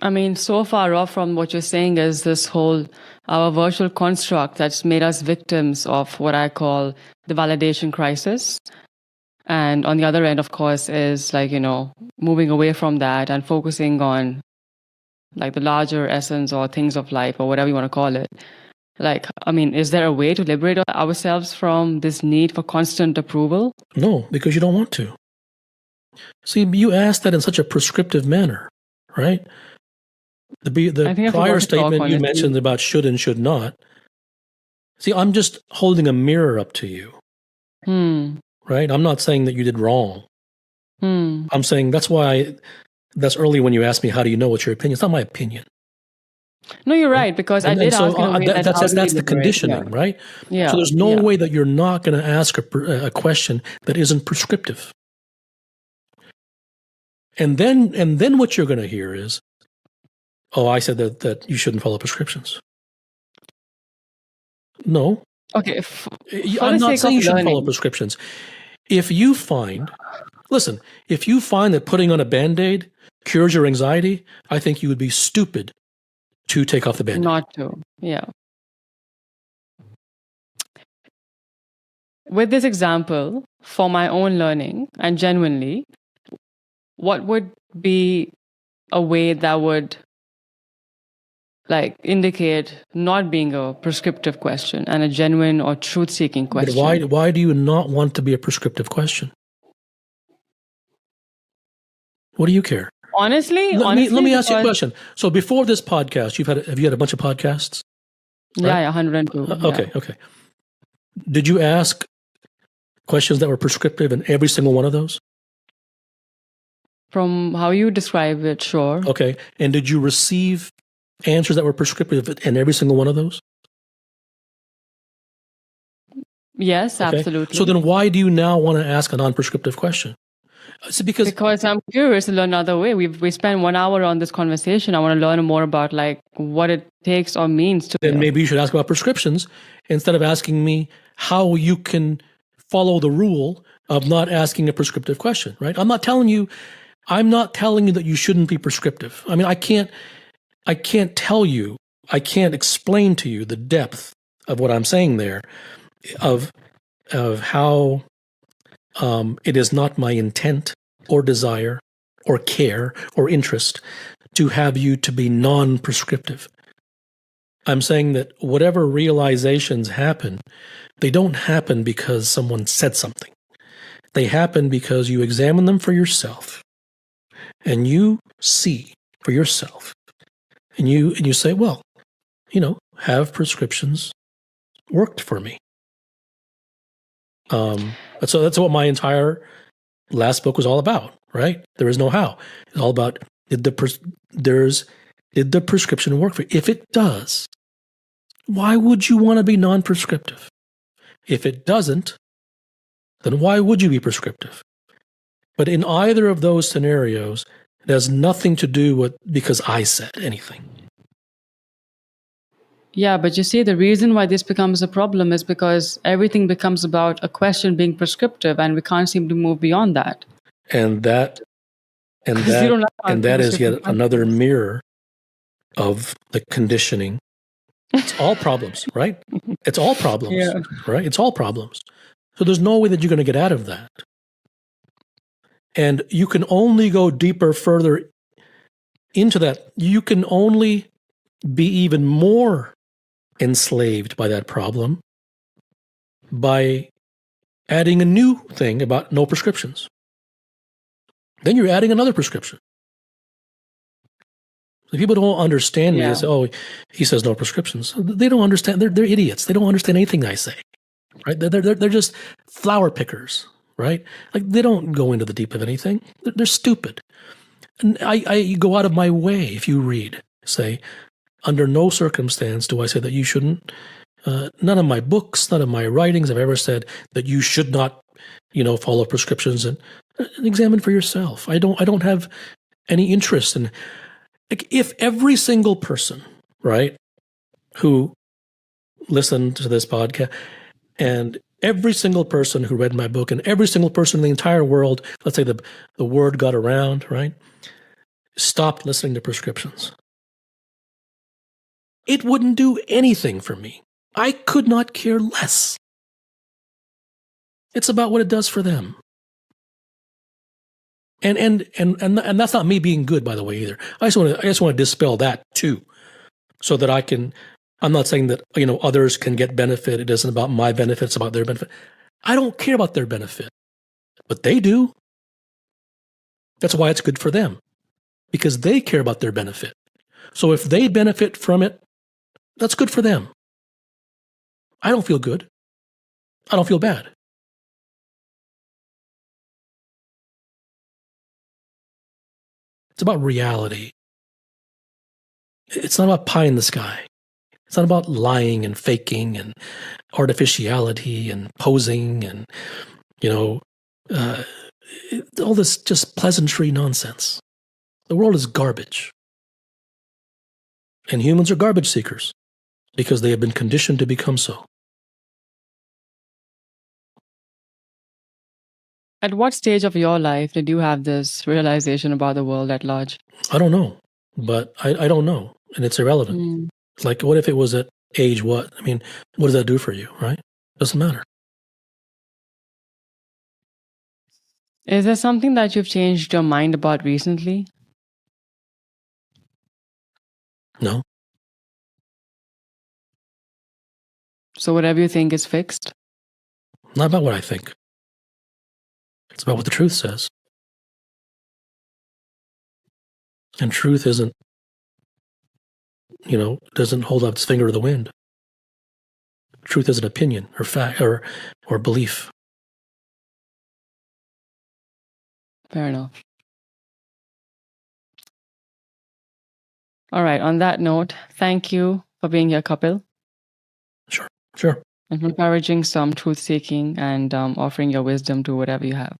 I mean, so far off from what you're saying is this whole our virtual construct that's made us victims of what I call the validation crisis. And on the other end, of course, is like, moving away from that and focusing on like the larger essence or things of life or whatever you want to call it. Like, I mean, is there a way to liberate ourselves from this need for constant approval? No, because you don't want to. See, you asked that in such a prescriptive manner, right? The prior statement you mentioned about should and should not. See, I'm just holding a mirror up to you, right? I'm not saying that you did wrong. I'm saying that's early when you asked me, how do you know what's your opinion? It's not my opinion. No, you're right, because I did ask in a way that's the conditioning, right? Yeah. So there's no way that you're not going to ask a question that isn't prescriptive. And then what you're going to hear is, oh, I said that you shouldn't follow prescriptions. No. Okay. I'm not saying you shouldn't follow prescriptions. If you find that putting on a Band-Aid cures your anxiety, I think you would be stupid to take off the Band-Aid. Not to, yeah. With this example, for my own learning and genuinely, what would be a way that would like indicate not being a prescriptive question and a genuine or truth-seeking question? But why do you not want to be a prescriptive question? What do you care? Honestly, let me ask you a question. So before this podcast, have you had a bunch of podcasts? Right? Yeah, 102. Okay. Did you ask questions that were prescriptive in every single one of those? From how you describe it, sure. Okay. And did you receive answers that were prescriptive in every single one of those? Yes, okay. Absolutely. So then why do you now want to ask a non-prescriptive question? Because I'm curious to learn another way. We spent 1 hour on this conversation. I want to learn more about like what it takes or means to. Then maybe you should ask about prescriptions instead of asking me how you can follow the rule of not asking a prescriptive question, right? I'm not telling you that you shouldn't be prescriptive. I mean, I can't explain to you the depth of what I'm saying there, of how it is not my intent or desire or care or interest to have you to be non-prescriptive. I'm saying that whatever realizations happen, they don't happen because someone said something. They happen because you examine them for yourself and you see for yourself and you say, well, have prescriptions worked for me? So that's what my entire last book was all about, right? There is no how. It's all about did the prescription work for you? If it does, why would you want to be non-prescriptive? If it doesn't, then why would you be prescriptive? But in either of those scenarios, it has nothing to do with because I said anything. Yeah, but you see, the reason why this becomes a problem is because everything becomes about a question being prescriptive, and we can't seem to move beyond that. And that is yet another mirror of the conditioning. It's all problems, right? It's all problems, right? It's all problems. So there's no way that you're going to get out of that. And you can only go deeper, further into that. You can only be even more enslaved by that problem by adding a new thing about no prescriptions. Then you're adding another prescription. So people don't understand me. They say, oh, he says no prescriptions. They don't understand. They're idiots. They don't understand anything I say, right? They're just flower pickers, right? Like they don't go into the deep of anything. They're stupid. And I go out of my way, if you read, say, under no circumstance do I say that you shouldn't. None of my books, none of my writings have ever said that you should not, follow prescriptions and examine for yourself. I don't have any interest in. Like, if every single person, right, who listened to this podcast, and every single person who read my book, and every single person in the entire world, let's say the word got around, right? stopped listening to prescriptions, it wouldn't do anything for me. I could not care less. It's about what it does for them. And that's not me being good, by the way, either. I just want to dispel that too, so that I'm not saying that, others can get benefit. It isn't about my benefit, it's about their benefit. I don't care about their benefit, but they do. That's why it's good for them, because they care about their benefit. So if they benefit from it, that's good for them. I don't feel good. I don't feel bad. It's about reality. It's not about pie in the sky. It's not about lying and faking and artificiality and posing and, all this just pleasantry nonsense. The world is garbage. And humans are garbage seekers because they have been conditioned to become so. At what stage of your life did you have this realization about the world at large? I don't know, but I don't know, and it's irrelevant. Like, what if it was at age what? I mean, what does that do for you, right? Doesn't matter. Is there something that you've changed your mind about recently? No. So whatever you think is fixed? Not about what I think. It's about what the truth says. And truth isn't, doesn't hold up its finger to the wind. Truth is an opinion or fact or belief. Fair enough. All right. On that note, thank you for being here, Kapil. Sure. And for encouraging some truth-seeking and offering your wisdom to whatever you have.